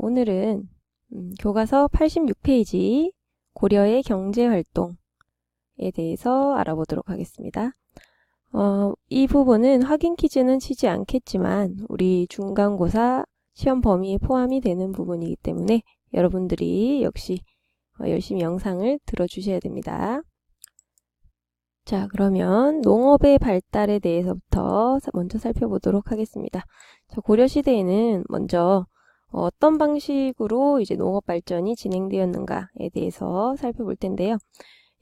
오늘은 교과서 86페이지 고려의 경제활동에 대해서 알아보도록 하겠습니다. 이 부분은 확인 퀴즈는 치지 않겠지만 우리 중간고사 시험 범위에 포함이 되는 부분이기 때문에 여러분들이 역시 열심히 영상을 들어주셔야 됩니다. 자, 그러면 농업의 발달에 대해서부터 먼저 살펴보도록 하겠습니다. 자, 고려시대에는 먼저 어떤 방식으로 이제 농업 발전이 진행되었는가에 대해서 살펴볼 텐데요.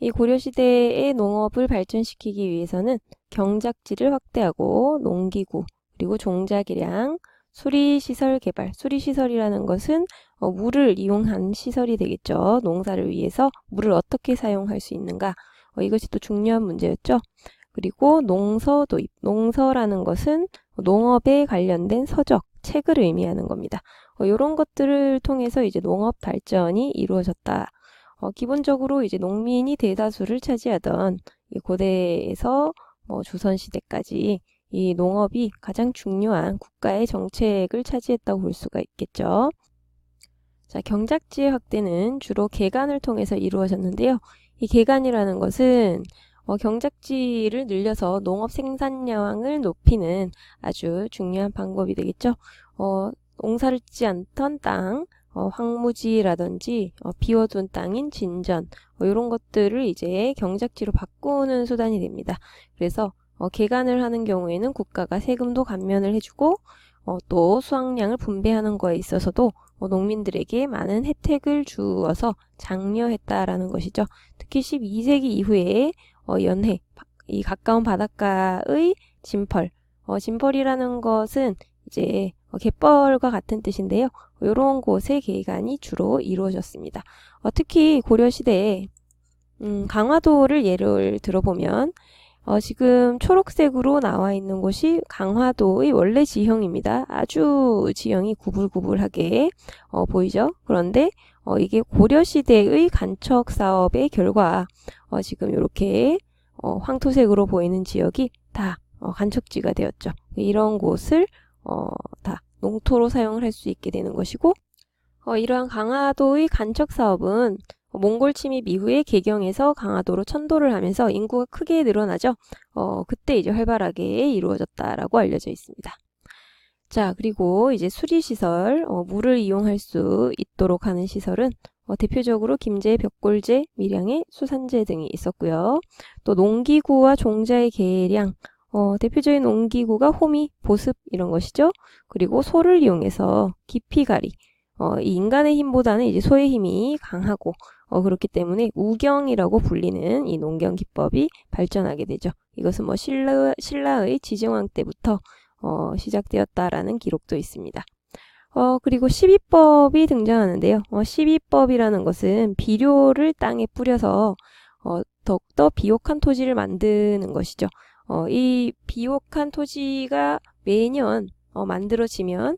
이 고려시대의 농업을 발전시키기 위해서는 경작지를 확대하고 농기구, 그리고 종자개량, 수리시설 개발, 수리시설이라는 것은 물을 이용한 시설이 되겠죠. 농사를 위해서 물을 어떻게 사용할 수 있는가, 이것이 또 중요한 문제였죠. 그리고 농서 도입, 농서라는 것은 농업에 관련된 서적, 책을 의미하는 겁니다. 이런 것들을 통해서 이제 농업 발전이 이루어졌다. 기본적으로 이제 농민이 대다수를 차지하던 이 고대에서 조선시대까지 이 농업이 가장 중요한 국가의 정책을 차지했다고 볼 수가 있겠죠. 자, 경작지의 확대는 주로 개간을 통해서 이루어졌는데요. 이 개간이라는 것은 경작지를 늘려서 농업 생산량을 높이는 아주 중요한 방법이 되겠죠. 농사를 짓지 않던 땅, 황무지라든지 비워둔 땅인 진전, 이런 것들을 이제 경작지로 바꾸는 수단이 됩니다. 그래서 개간을 하는 경우에는 국가가 세금도 감면을 해주고 또 수확량을 분배하는 거에 있어서도 농민들에게 많은 혜택을 주어서 장려했다라는 것이죠. 특히 12세기 이후에 연해, 이 가까운 바닷가의 진펄, 진펄이라는 것은 이제 갯벌과 같은 뜻인데요. 이런 곳의 개간이 주로 이루어졌습니다. 특히 고려시대에 강화도를 예를 들어보면 지금 초록색으로 나와 있는 곳이 강화도의 원래 지형입니다. 아주 지형이 구불구불하게 보이죠? 그런데 이게 고려시대의 간척 사업의 결과 지금 이렇게 황토색으로 보이는 지역이 다 간척지가 되었죠. 이런 곳을 다 농토로 사용을 할 수 있게 되는 것이고, 이러한 강화도의 간척 사업은 몽골 침입 이후에 개경에서 강화도로 천도를 하면서 인구가 크게 늘어나죠. 그때 이제 활발하게 이루어졌다라고 알려져 있습니다. 자, 그리고 이제 수리시설, 물을 이용할 수 있도록 하는 시설은 대표적으로 김제, 벽골제, 밀양의 수산제 등이 있었고요. 또 농기구와 종자의 계량, 대표적인 농기구가 호미, 보습 이런 것이죠. 그리고 소를 이용해서 깊이가리, 이 인간의 힘보다는 이제 소의 힘이 강하고 그렇기 때문에 우경이라고 불리는 이 농경 기법이 발전하게 되죠. 이것은 신라의 지정왕 때부터 시작되었다라는 기록도 있습니다. 그리고 시비법이 등장하는데요. 시비법이라는 것은 비료를 땅에 뿌려서 더욱더 비옥한 토지를 만드는 것이죠. 이 비옥한 토지가 매년 만들어지면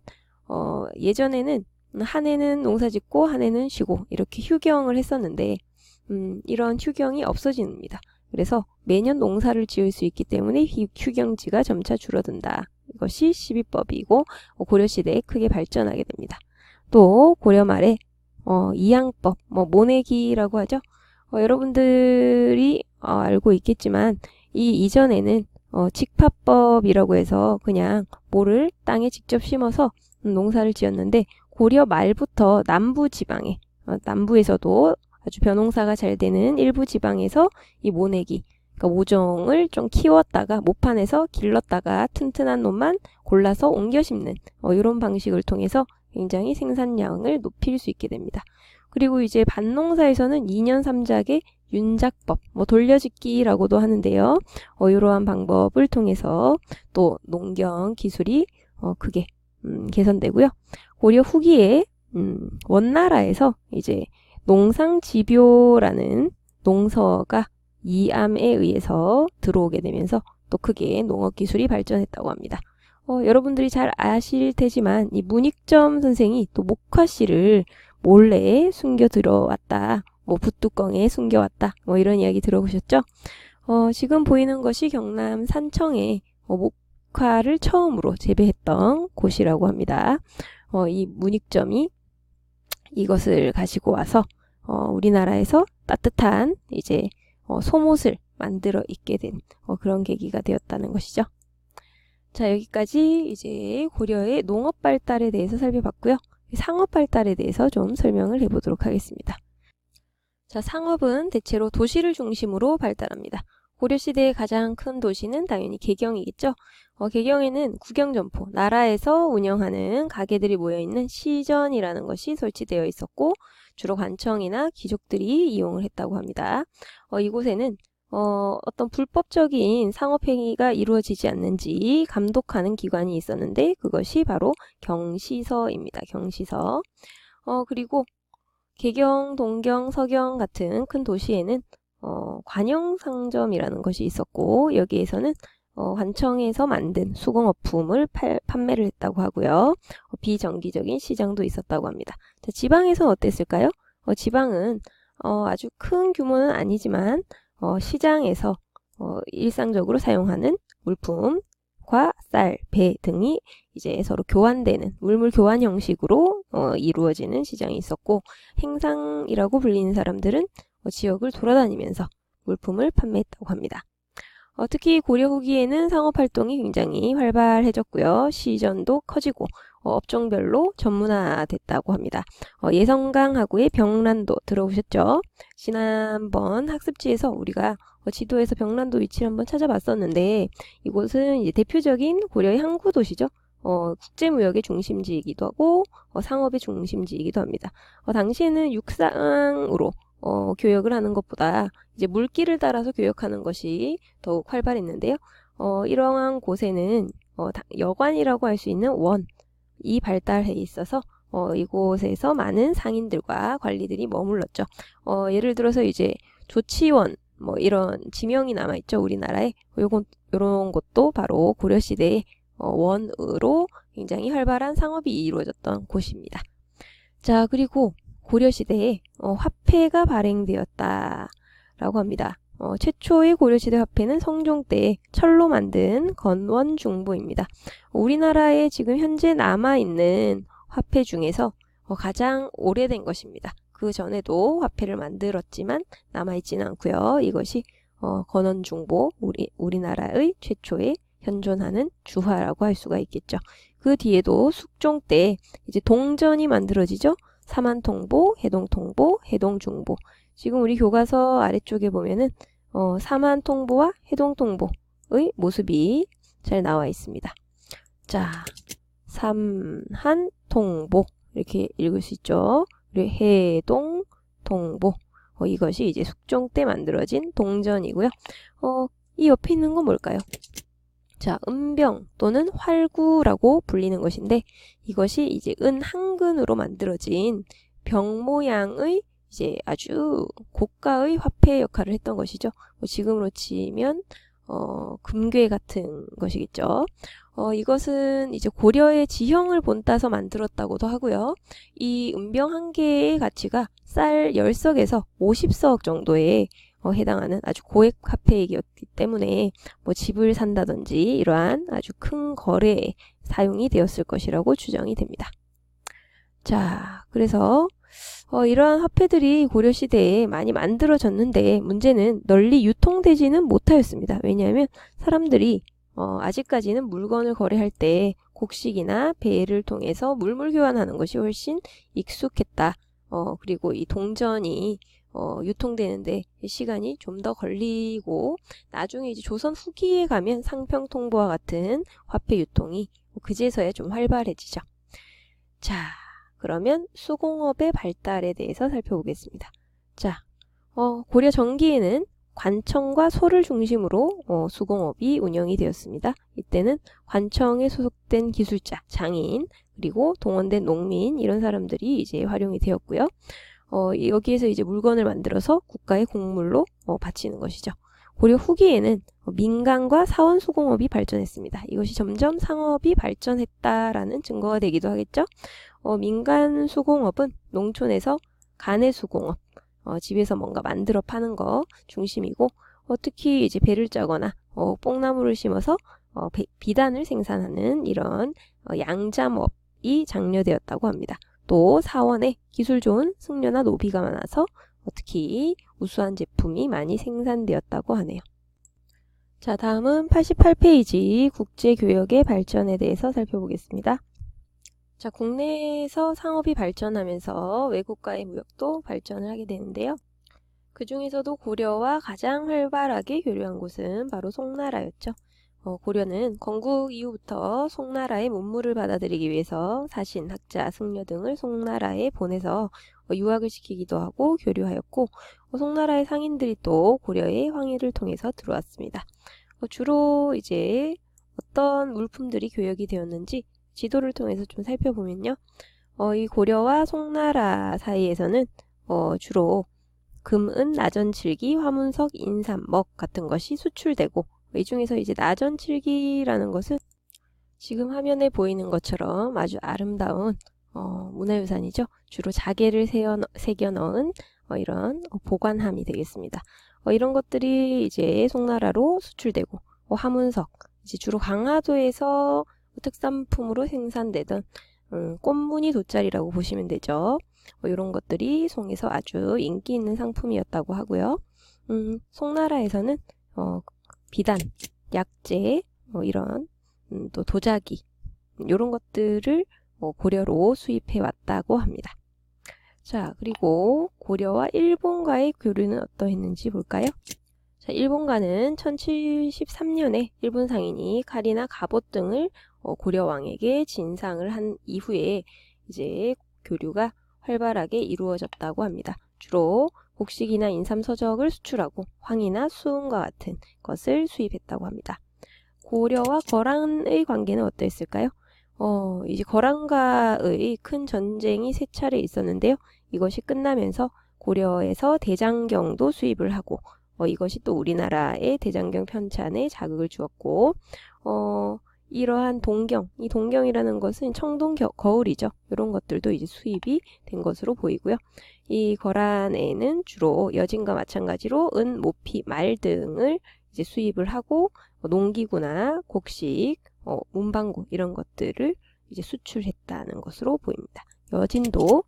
예전에는 한 해는 농사 짓고 한 해는 쉬고 이렇게 휴경을 했었는데 이런 휴경이 없어집니다. 그래서 매년 농사를 지을 수 있기 때문에 휴경지가 점차 줄어든다. 이것이 시비법이고 고려시대에 크게 발전하게 됩니다. 또 고려 말에 이양법, 모내기라고 하죠. 여러분들이 알고 있겠지만 이 이전에는 직파법이라고 해서 그냥 모를 땅에 직접 심어서 농사를 지었는데 고려 말부터 남부 지방에 남부에서도 아주 벼농사가 잘 되는 일부 지방에서 이 모내기, 그러니까 모종을 좀 키웠다가 모판에서 길렀다가 튼튼한 놈만 골라서 옮겨 심는 이런 방식을 통해서 굉장히 생산량을 높일 수 있게 됩니다. 그리고 이제 밭농사에서는 2년 3작의 윤작법, 돌려짓기라고도 하는데요. 이러한 방법을 통해서 또 농경 기술이 크게 개선되고요. 고려 후기에 원나라에서 이제 농상집요라는 농서가 이암에 의해서 들어오게 되면서 또 크게 농업 기술이 발전했다고 합니다. 여러분들이 잘 아실 테지만 이 문익점 선생이 또 목화씨를 몰래 숨겨 들어왔다. 붓뚜껑에 숨겨왔다. 이런 이야기 들어보셨죠? 지금 보이는 것이 경남 산청에 목화를 처음으로 재배했던 곳이라고 합니다. 이 문익점이 이것을 가지고 와서 우리나라에서 따뜻한 이제 소못을 만들어 있게 된 그런 계기가 되었다는 것이죠. 자, 여기까지 이제 고려의 농업 발달에 대해서 살펴봤고요. 상업 발달에 대해서 좀 설명을 해보도록 하겠습니다. 자, 상업은 대체로 도시를 중심으로 발달합니다. 고려시대의 가장 큰 도시는 당연히 개경이겠죠. 개경에는 구경점포, 나라에서 운영하는 가게들이 모여있는 시전이라는 것이 설치되어 있었고 주로 관청이나 귀족들이 이용을 했다고 합니다. 이곳에는 어떤 불법적인 상업행위가 이루어지지 않는지 감독하는 기관이 있었는데 그것이 바로 경시서입니다. 경시서. 그리고 개경, 동경, 서경 같은 큰 도시에는 관영상점이라는 것이 있었고 여기에서는 관청에서 만든 수공업품을 판매를 했다고 하고요. 비정기적인 시장도 있었다고 합니다. 자, 지방에서는 어땠을까요? 지방은 아주 큰 규모는 아니지만 시장에서 일상적으로 사용하는 물품과 쌀, 배 등이 이제 서로 교환되는 물물 교환 형식으로 이루어지는 시장이 있었고 행상이라고 불리는 사람들은 지역을 돌아다니면서 물품을 판매했다고 합니다. 특히 고려 후기에는 상업활동이 굉장히 활발해졌고요. 시전도 커지고 업종별로 전문화됐다고 합니다. 예성강하고의 병란도 들어보셨죠? 지난번 학습지에서 우리가 지도에서 병란도 위치를 한번 찾아봤었는데 이곳은 이제 대표적인 고려의 항구 도시죠. 국제무역의 중심지이기도 하고 상업의 중심지이기도 합니다. 당시에는 육상으로 교역을 하는 것보다 이제 물길을 따라서 교역하는 것이 더욱 활발했는데요. 이러한 곳에는 여관이라고 할 수 있는 원이 발달해 있어서 이곳에서 많은 상인들과 관리들이 머물렀죠. 예를 들어서 이제 조치원 뭐 이런 지명이 남아있죠. 우리나라에 요런 곳도 바로 고려시대의 원으로 굉장히 활발한 상업이 이루어졌던 곳입니다. 자, 그리고 고려시대에 화폐가 발행되었다라고 합니다. 최초의 고려시대 화폐는 성종 때 철로 만든 건원중보입니다. 우리나라에 지금 현재 남아있는 화폐 중에서 가장 오래된 것입니다. 그 전에도 화폐를 만들었지만 남아있지는 않고요. 이것이 건원중보, 우리나라의 최초의 현존하는 주화라고 할 수가 있겠죠. 그 뒤에도 숙종 때 이제 동전이 만들어지죠. 사만통보, 해동통보, 해동중보. 지금 우리 교과서 아래쪽에 보면은 사만통보와 해동통보의 모습이 잘 나와 있습니다. 자, 삼한통보 이렇게 읽을 수 있죠. 그리고 해동통보 이것이 이제 숙종 때 만들어진 동전이고요. 이 옆에 있는 건 뭘까요? 자, 은병 또는 활구라고 불리는 것인데 이것이 이제 은한근으로 만들어진 병 모양의 이제 아주 고가의 화폐 역할을 했던 것이죠. 지금으로 치면 금괴 같은 것이겠죠. 이것은 이제 고려의 지형을 본따서 만들었다고도 하고요. 이 은병 한 개의 가치가 쌀 10석에서 50석 정도에 해당하는 아주 고액 화폐이기 때문에 뭐 집을 산다든지 이러한 아주 큰 거래에 사용이 되었을 것이라고 추정이 됩니다. 자, 그래서 이러한 화폐들이 고려시대에 많이 만들어졌는데 문제는 널리 유통되지는 못하였습니다. 왜냐하면 사람들이 아직까지는 물건을 거래할 때 곡식이나 배를 통해서 물물 교환하는 것이 훨씬 익숙했다. 그리고 이 동전이 유통되는데 시간이 좀 더 걸리고 나중에 이제 조선 후기에 가면 상평통보와 같은 화폐 유통이 그제서야 좀 활발해지죠. 자, 그러면 수공업의 발달에 대해서 살펴보겠습니다. 자, 고려 전기에는 관청과 소를 중심으로 수공업이 운영이 되었습니다. 이때는 관청에 소속된 기술자, 장인, 그리고 동원된 농민 이런 사람들이 이제 활용이 되었고요. 여기에서 이제 물건을 만들어서 국가의 공물로 바치는 것이죠. 고려 후기에는 민간과 사원 수공업이 발전했습니다. 이것이 점점 상업이 발전했다라는 증거가 되기도 하겠죠. 민간 수공업은 농촌에서 가내 수공업, 집에서 뭔가 만들어 파는 거 중심이고 특히 이제 배를 짜거나 뽕나무를 심어서 비단을 생산하는 이런 양잠업이 장려되었다고 합니다. 또 사원에 기술 좋은 승려나 노비가 많아서 특히 우수한 제품이 많이 생산되었다고 하네요. 자, 다음은 88페이지 국제교역의 발전에 대해서 살펴보겠습니다. 자, 국내에서 상업이 발전하면서 외국과의 무역도 발전을 하게 되는데요. 그 중에서도 고려와 가장 활발하게 교류한 곳은 바로 송나라였죠. 고려는 건국 이후부터 송나라의 문물을 받아들이기 위해서 사신, 학자, 승려 등을 송나라에 보내서 유학을 시키기도 하고 교류하였고, 송나라의 상인들이 또 고려의 황해를 통해서 들어왔습니다. 주로 이제 어떤 물품들이 교역이 되었는지 지도를 통해서 좀 살펴보면요. 이 고려와 송나라 사이에서는 주로 금, 은, 나전, 칠기, 화문석, 인삼, 먹 같은 것이 수출되고, 이 중에서 이제 나전, 칠기라는 것은 지금 화면에 보이는 것처럼 아주 아름다운 문화유산이죠. 주로 자개를 새겨 넣은 이런 보관함이 되겠습니다. 이런 것들이 이제 송나라로 수출되고, 화문석, 이제 주로 강화도에서 특산품으로 생산되던 꽃무늬 돗자리라고 보시면 되죠. 이런 것들이 송에서 아주 인기 있는 상품이었다고 하고요. 송나라에서는 비단, 약재, 이런 또 도자기 이런 것들을 고려로 수입해 왔다고 합니다. 자, 그리고 고려와 일본과의 교류는 어떠했는지 볼까요? 자, 일본과는 1073년에 일본 상인이 칼이나 갑옷 등을 고려 왕에게 진상을 한 이후에 이제 교류가 활발하게 이루어졌다고 합니다. 주로 곡식이나 인삼서적을 수출하고 황이나 수은과 같은 것을 수입했다고 합니다. 고려와 거란의 관계는 어떠했을까요? 이제 거란과의 큰 전쟁이 3차례 있었는데요. 이것이 끝나면서 고려에서 대장경도 수입을 하고 이것이 또 우리나라의 대장경 편찬에 자극을 주었고 이러한 동경, 이 동경이라는 것은 청동 거울이죠. 이런 것들도 이제 수입이 된 것으로 보이고요. 이 거란에는 주로 여진과 마찬가지로 은, 모피, 말 등을 이제 수입을 하고 농기구나 곡식, 문방구 이런 것들을 이제 수출했다는 것으로 보입니다. 여진도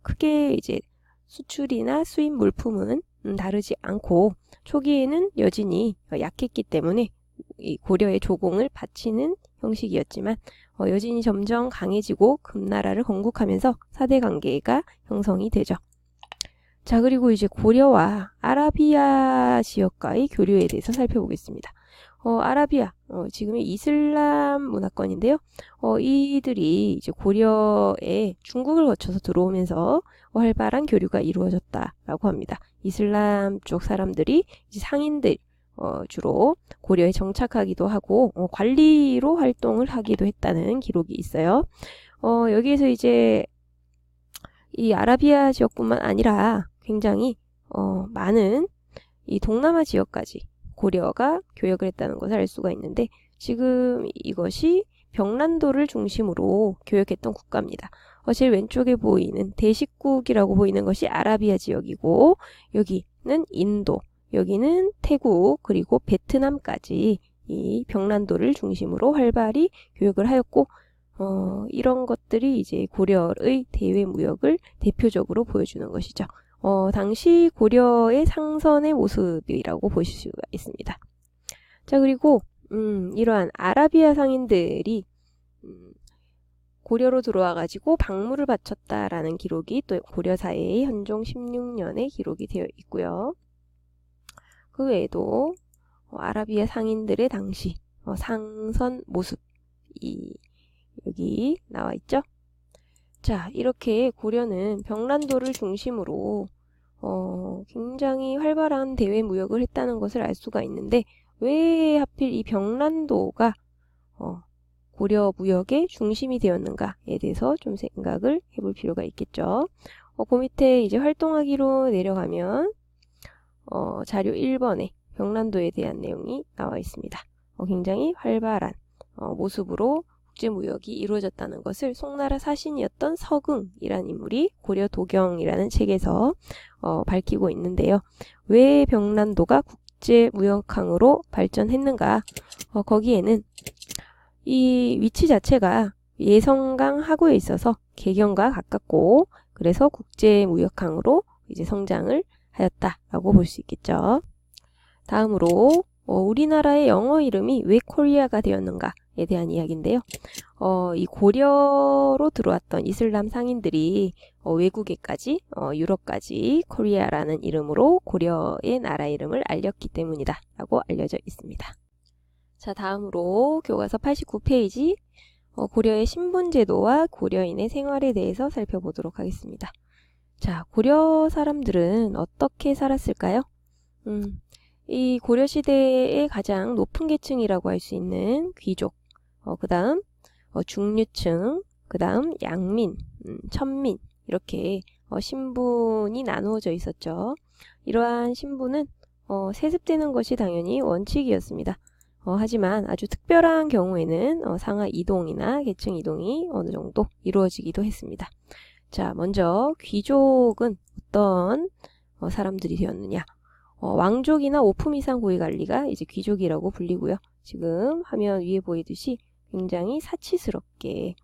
크게 이제 수출이나 수입 물품은 다르지 않고 초기에는 여진이 약했기 때문에 이 고려의 조공을 바치는 형식이었지만 여진이 점점 강해지고 금나라를 건국하면서 사대 관계가 형성이 되죠. 자, 그리고 이제 고려와 아라비아 지역과의 교류에 대해서 살펴보겠습니다. 아라비아, 지금의 이슬람 문화권인데요. 이들이 이제 고려에 중국을 거쳐서 들어오면서 활발한 교류가 이루어졌다라고 합니다. 이슬람 쪽 사람들이 이제 상인들 주로 고려에 정착하기도 하고 관리로 활동을 하기도 했다는 기록이 있어요. 여기에서 이제 이 아라비아 지역뿐만 아니라 굉장히 많은 이 동남아 지역까지 고려가 교역을 했다는 것을 알 수가 있는데 지금 이것이 병란도를 중심으로 교역했던 국가입니다. 제일 왼쪽에 보이는 대식국이라고 보이는 것이 아라비아 지역이고 여기는 인도, 여기는 태국, 그리고 베트남까지 이 병란도를 중심으로 활발히 교역을 하였고 이런 것들이 이제 고려의 대외 무역을 대표적으로 보여주는 것이죠. 당시 고려의 상선의 모습이라고 보실 수가 있습니다. 자, 그리고 이러한 아라비아 상인들이 고려로 들어와 가지고 박물을 바쳤다라는 기록이 또 고려사의 현종 16년에 기록이 되어 있고요. 그 외에도 아라비아 상인들의 당시 상선 모습이 여기 나와 있죠. 자, 이렇게 고려는 병란도를 중심으로 굉장히 활발한 대외 무역을 했다는 것을 알 수가 있는데 왜 하필 이 병란도가 고려 무역의 중심이 되었는가에 대해서 좀 생각을 해볼 필요가 있겠죠. 그 밑에 이제 활동하기로 내려가면 자료 1번에 병란도에 대한 내용이 나와 있습니다. 굉장히 활발한 모습으로 국제무역이 이루어졌다는 것을 송나라 사신이었던 서긍이라는 인물이 고려도경이라는 책에서 밝히고 있는데요. 왜 병란도가 국제무역항으로 발전했는가? 거기에는 이 위치 자체가 예성강 하구에 있어서 개경과 가깝고 그래서 국제무역항으로 이제 성장을 하였다라고 볼 수 있겠죠. 다음으로 우리나라의 영어 이름이 왜 코리아가 되었는가에 대한 이야기인데요. 이 고려로 들어왔던 이슬람 상인들이 외국에까지 유럽까지 코리아라는 이름으로 고려의 나라 이름을 알렸기 때문이다 라고 알려져 있습니다. 자, 다음으로 교과서 89페이지 고려의 신분제도와 고려인의 생활에 대해서 살펴보도록 하겠습니다. 자, 고려 사람들은 어떻게 살았을까요? 이 고려시대의 가장 높은 계층이라고 할 수 있는 귀족, 그 다음 중류층, 그 다음 양민, 천민 이렇게 신분이 나누어져 있었죠. 이러한 신분은 세습되는 것이 당연히 원칙이었습니다. 하지만 아주 특별한 경우에는 상하 이동이나 계층 이동이 어느 정도 이루어지기도 했습니다. 자, 먼저 귀족은 어떤 사람들이 되었느냐? 왕족이나 5품 이상 고위관리가 이제 귀족이라고 불리고요. 지금 화면 위에 보이듯이 굉장히 사치스럽게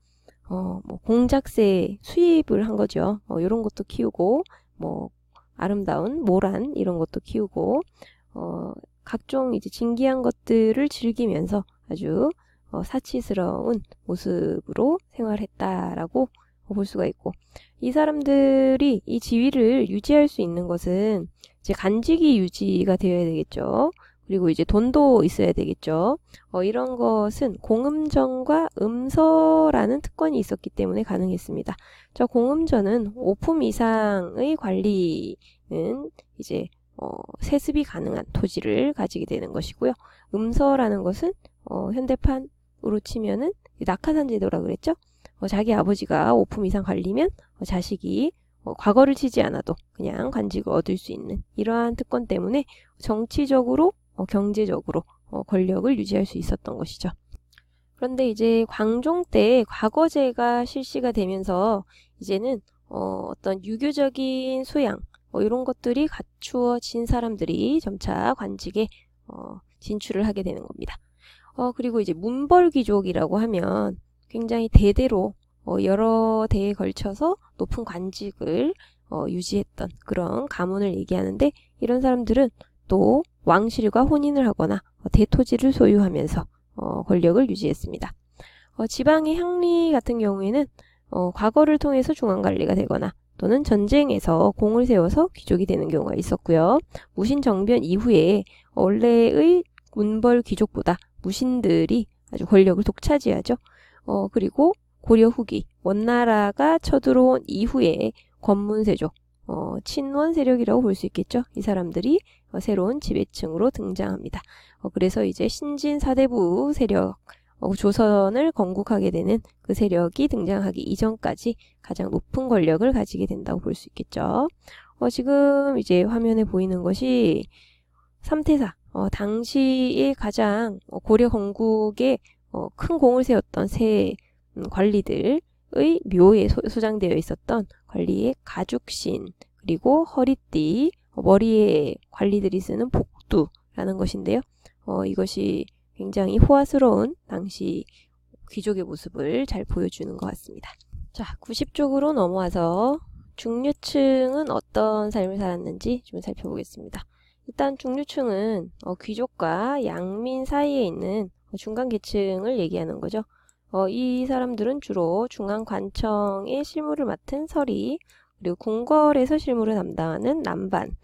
뭐 공작새 수입을 한 거죠. 이런 것도 키우고 뭐 아름다운 모란 이런 것도 키우고 각종 이제 진귀한 것들을 즐기면서 아주 사치스러운 모습으로 생활했다라고 볼 수가 있고, 이 사람들이 이 지위를 유지할 수 있는 것은 이제 간직이 유지가 되어야 되겠죠. 그리고 이제 돈도 있어야 되겠죠. 이런 것은 공음전과 음서라는 특권이 있었기 때문에 가능했습니다. 저 공음전은 5품 이상의 관리는 이제 세습이 가능한 토지를 가지게 되는 것이고요. 음서라는 것은 현대판으로 치면은 낙하산 제도라 그랬죠. 자기 아버지가 5품 이상 관리면 자식이 과거를 치지 않아도 그냥 관직을 얻을 수 있는 이러한 특권 때문에 정치적으로 경제적으로 권력을 유지할 수 있었던 것이죠. 그런데 이제 광종 때 과거제가 실시가 되면서 이제는 어떤 유교적인 소양 이런 것들이 갖추어진 사람들이 점차 관직에 진출을 하게 되는 겁니다. 그리고 이제 문벌귀족이라고 하면 굉장히 대대로 여러 대에 걸쳐서 높은 관직을 유지했던 그런 가문을 얘기하는데, 이런 사람들은 또 왕실과 혼인을 하거나 대토지를 소유하면서 권력을 유지했습니다. 지방의 향리 같은 경우에는 과거를 통해서 중앙관리가 되거나 또는 전쟁에서 공을 세워서 귀족이 되는 경우가 있었고요. 무신정변 이후에 원래의 문벌 귀족보다 무신들이 아주 권력을 독차지하죠. 그리고 고려 후기 원나라가 쳐들어온 이후에 권문세족, 친원 세력이라고 볼 수 있겠죠. 이 사람들이 새로운 지배층으로 등장합니다. 그래서 이제 신진 사대부 세력, 조선을 건국하게 되는 그 세력이 등장하기 이전까지 가장 높은 권력을 가지게 된다고 볼 수 있겠죠. 지금 이제 화면에 보이는 것이 삼태사, 당시에 가장 고려 건국에 큰 공을 세웠던 세 관리들의 묘에 소장되어 있었던 관리의 가죽신, 그리고 허리띠, 머리에 관리들이 쓰는 복두라는 것인데요. 이것이 굉장히 호화스러운 당시 귀족의 모습을 잘 보여주는 것 같습니다. 자, 90쪽으로 넘어와서 중류층은 어떤 삶을 살았는지 좀 살펴보겠습니다. 일단 중류층은 귀족과 양민 사이에 있는 중간 계층을 얘기하는 거죠. 이 사람들은 주로 중앙관청의 실무를 맡은 서리, 그리고 궁궐에서 실무를 담당하는 남반,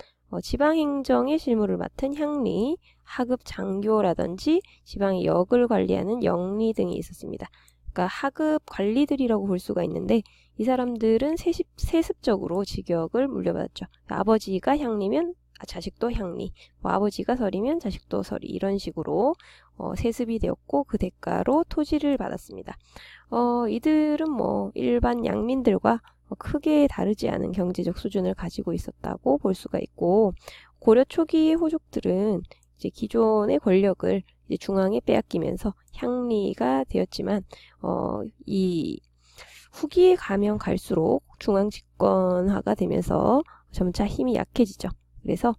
지방행정의 실무를 맡은 향리, 하급 장교라든지 지방의 역을 관리하는 영리 등이 있었습니다. 그러니까 하급 관리들이라고 볼 수가 있는데, 이 사람들은 세습적으로 직역을 물려받았죠. 아버지가 향리면 자식도 향리, 아버지가 서리면 자식도 서리, 이런 식으로 세습이 되었고 그 대가로 토지를 받았습니다. 이들은 뭐 일반 양민들과 크게 다르지 않은 경제적 수준을 가지고 있었다고 볼 수가 있고, 고려 초기의 호족들은 이제 기존의 권력을 이제 중앙에 빼앗기면서 향리가 되었지만, 이 후기에 가면 갈수록 중앙 집권화가 되면서 점차 힘이 약해지죠. 그래서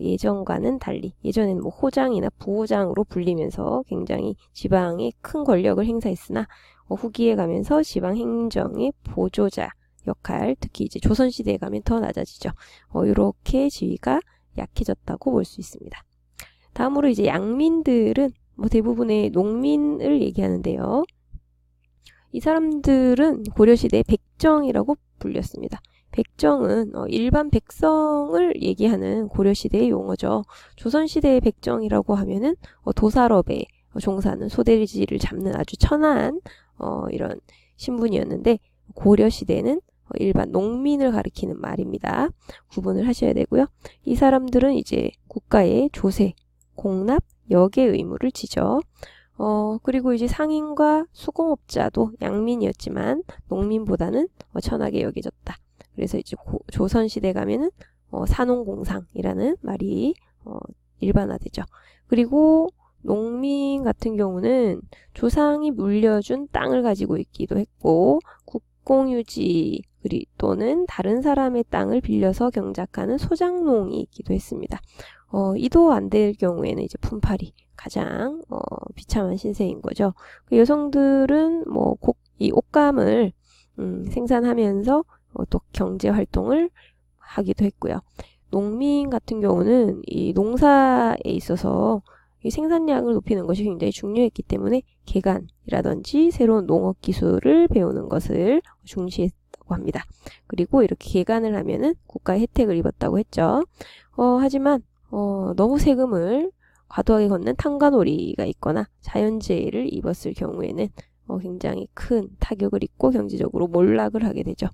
예전과는 달리 예전에는 뭐 호장이나 부호장으로 불리면서 굉장히 지방에 큰 권력을 행사했으나 후기에 가면서 지방 행정의 보조자 역할, 특히 이제 조선시대에 가면 더 낮아지죠. 이렇게 지위가 약해졌다고 볼 수 있습니다. 다음으로 이제 양민들은 뭐 대부분의 농민을 얘기하는데요. 이 사람들은 고려시대 백정이라고 불렸습니다. 백정은 일반 백성을 얘기하는 고려시대의 용어죠. 조선시대의 백정이라고 하면은 도살업에 종사하는 소돼지를 잡는 아주 천한 이런 신분이었는데 고려시대는 일반 농민을 가리키는 말입니다. 구분을 하셔야 되고요. 이 사람들은 이제 국가의 조세, 공납, 역의 의무를 지죠. 그리고 이제 상인과 수공업자도 양민이었지만 농민보다는 천하게 여겨졌다. 그래서 이제 조선시대 가면은 산농공상이라는 말이 일반화되죠. 그리고 농민 같은 경우는 조상이 물려준 땅을 가지고 있기도 했고 국공유지 또는 다른 사람의 땅을 빌려서 경작하는 소장농이 있기도 했습니다. 이도 안 될 경우에는 이제 품팔이 가장 비참한 신세인 거죠. 여성들은 뭐 이 옷감을 생산하면서 또 경제 활동을 하기도 했고요. 농민 같은 경우는 이 농사에 있어서 이 생산량을 높이는 것이 굉장히 중요했기 때문에 개간이라든지 새로운 농업 기술을 배우는 것을 중시했다고 합니다. 그리고 이렇게 개간을 하면은 국가의 혜택을 입었다고 했죠. 하지만 너무 세금을 과도하게 걷는 탕가놀이가 있거나 자연재해를 입었을 경우에는 굉장히 큰 타격을 입고 경제적으로 몰락을 하게 되죠.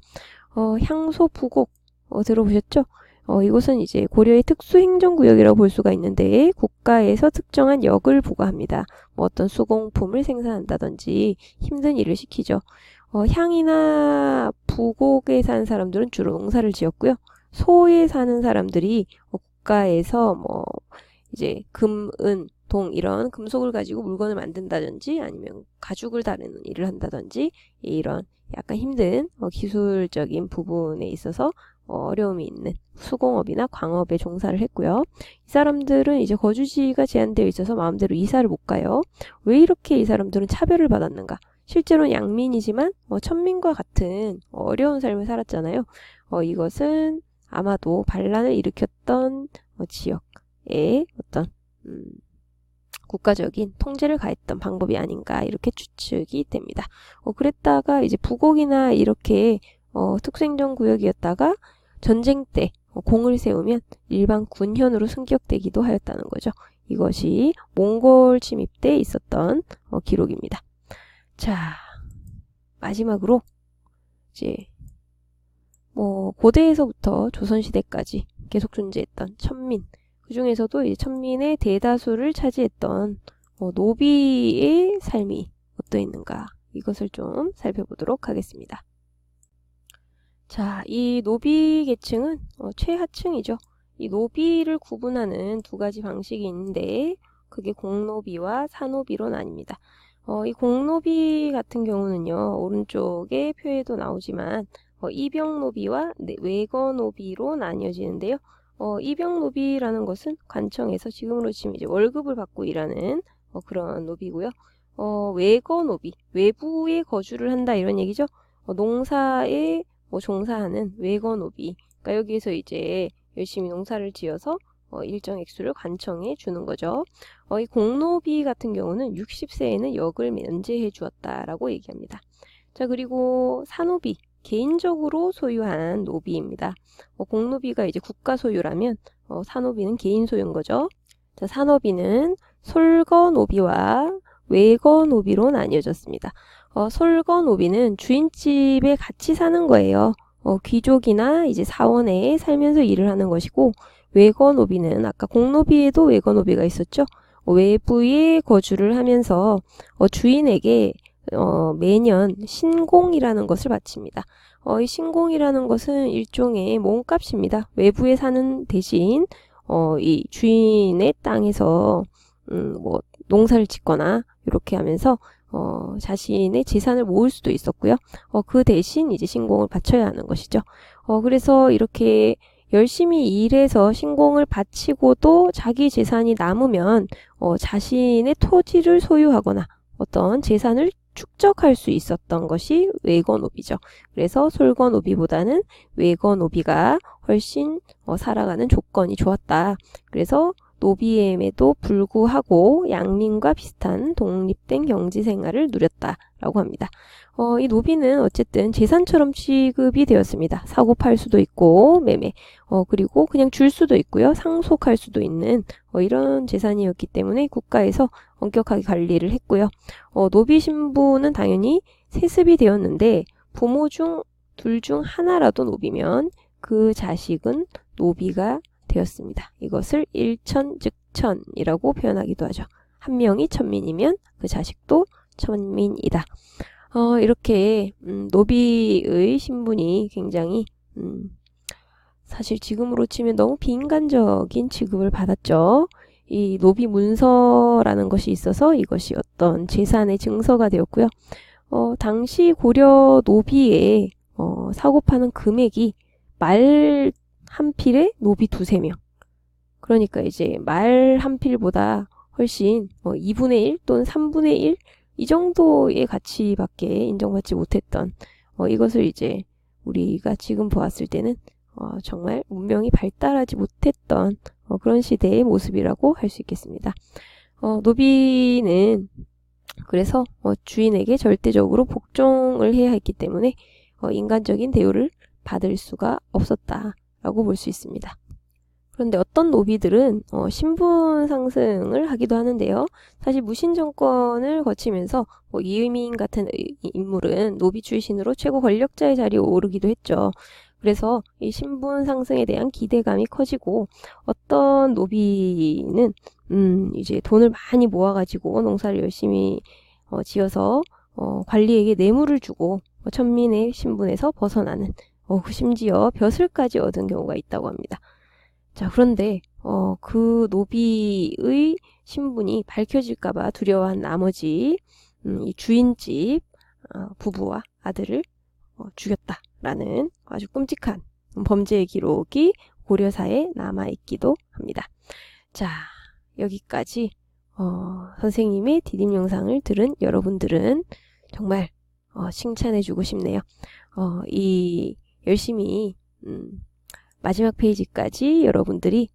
향소 부곡 들어보셨죠? 이곳은 이제 고려의 특수행정구역이라고 볼 수가 있는데 국가에서 특정한 역을 부과합니다. 뭐 어떤 수공품을 생산한다든지 힘든 일을 시키죠. 향이나 부곡에 사는 사람들은 주로 농사를 지었고요. 소에 사는 사람들이 국가에서 뭐 이제 금, 은, 동 이런 금속을 가지고 물건을 만든다든지 아니면 가죽을 다루는 일을 한다든지 이런 약간 힘든 기술적인 부분에 있어서 어려움이 있는 수공업이나 광업에 종사를 했고요. 이 사람들은 이제 거주지가 제한되어 있어서 마음대로 이사를 못 가요. 왜 이렇게 이 사람들은 차별을 받았는가? 실제로는 양민이지만 천민과 같은 어려운 삶을 살았잖아요. 이것은 아마도 반란을 일으켰던 지역의 어떤 국가적인 통제를 가했던 방법이 아닌가 이렇게 추측이 됩니다. 그랬다가 이제 부곡이나 이렇게 특수행정구역이었다가 전쟁 때 공을 세우면 일반 군현으로 승격되기도 하였다는 거죠. 이것이 몽골 침입 때 있었던 기록입니다. 자, 마지막으로 이제 뭐 고대에서부터 조선시대까지 계속 존재했던 천민, 그 중에서도 이 천민의 대다수를 차지했던 노비의 삶이 어떠했는가 이것을 좀 살펴보도록 하겠습니다. 자, 이 노비 계층은 최하층이죠. 이 노비를 구분하는 두 가지 방식이 있는데 그게 공노비와 사노비로 나뉩니다. 이 공노비 같은 경우는요, 오른쪽에 표에도 나오지만 이병노비와 외거노비로 나뉘어지는데요. 이병노비라는 것은 관청에서 지금으로 치면 이제 월급을 받고 일하는 그런 노비고요. 외거노비, 외부에 거주를 한다 이런 얘기죠. 농사에 종사하는 외거노비. 그러니까 여기에서 이제 열심히 농사를 지어서 일정 액수를 관청에 주는 거죠. 이 공노비 같은 경우는 60세에는 역을 면제해 주었다라고 얘기합니다. 자, 그리고 사노비. 개인적으로 소유한 노비입니다. 공노비가 이제 국가 소유라면 사노비는 개인 소유인 거죠. 자, 사노비는 솔거노비와 외거노비로 나뉘어졌습니다. 솔거노비는 주인집에 같이 사는 거예요. 귀족이나 이제 사원에 살면서 일을 하는 것이고 외거노비는 아까 공노비에도 외거노비가 있었죠. 외부에 거주를 하면서 주인에게 매년 신공이라는 것을 바칩니다. 이 신공이라는 것은 일종의 몸값입니다. 외부에 사는 대신 이 주인의 땅에서 뭐 농사를 짓거나 이렇게 하면서 자신의 재산을 모을 수도 있었고요. 그 대신 이제 신공을 바쳐야 하는 것이죠. 그래서 이렇게 열심히 일해서 신공을 바치고도 자기 재산이 남으면 자신의 토지를 소유하거나 어떤 재산을 축적할 수 있었던 것이 외거노비죠. 그래서 솔거노비보다는 외거노비가 훨씬 살아가는 조건이 좋았다. 그래서 노비임에도 불구하고 양민과 비슷한 독립된 경제 생활을 누렸다라고 합니다. 이 노비는 어쨌든 재산처럼 취급이 되었습니다. 사고 팔 수도 있고 매매, 그리고 그냥 줄 수도 있고요. 상속할 수도 있는 이런 재산이었기 때문에 국가에서 엄격하게 관리를 했고요. 노비 신부는 당연히 세습이 되었는데 부모 중 둘 중 하나라도 노비면 그 자식은 노비가 되었습니다. 이것을 일천즉천이라고 표현하기도 하죠. 한 명이 천민이면 그 자식도 천민이다. 이렇게 노비의 신분이 굉장히 사실 지금으로 치면 너무 비인간적인 취급을 받았죠. 이 노비 문서라는 것이 있어서 이것이 어떤 재산의 증서가 되었고요. 당시 고려 노비의 사고 파는 금액이 말 한 필에 노비 두세 명. 그러니까 이제 말 한 필보다 훨씬 2분의 1 또는 3분의 1 이 정도의 가치밖에 인정받지 못했던 이것을 이제 우리가 지금 보았을 때는 정말 문명이 발달하지 못했던 그런 시대의 모습이라고 할 수 있겠습니다. 노비는 그래서 주인에게 절대적으로 복종을 해야 했기 때문에 인간적인 대우를 받을 수가 없었다라고 볼 수 있습니다. 그런데 어떤 노비들은 신분 상승을 하기도 하는데요. 사실 무신 정권을 거치면서 이의민 같은 인물은 노비 출신으로 최고 권력자의 자리에 오르기도 했죠. 그래서 이 신분 상승에 대한 기대감이 커지고 어떤 노비는 이제 돈을 많이 모아가지고 농사를 열심히 지어서 관리에게 뇌물을 주고 천민의 신분에서 벗어나는 심지어 벼슬까지 얻은 경우가 있다고 합니다. 자, 그런데 그 노비의 신분이 밝혀질까봐 두려워한 나머지 이 주인집 부부와 아들을 죽였다라는 아주 끔찍한 범죄의 기록이 고려사에 남아있기도 합니다. 자, 여기까지 선생님의 디딤 영상을 들은 여러분들은 정말 칭찬해주고 싶네요. 이 열심히 마지막 페이지까지 여러분들이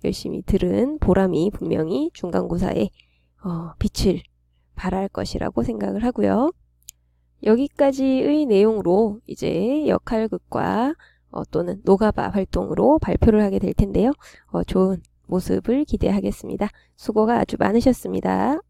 열심히 들은 보람이 분명히 중간고사에 빛을 발할 것이라고 생각을 하고요. 여기까지의 내용으로 이제 역할극과 또는 노가바 활동으로 발표를 하게 될 텐데요. 좋은 모습을 기대하겠습니다. 수고가 아주 많으셨습니다.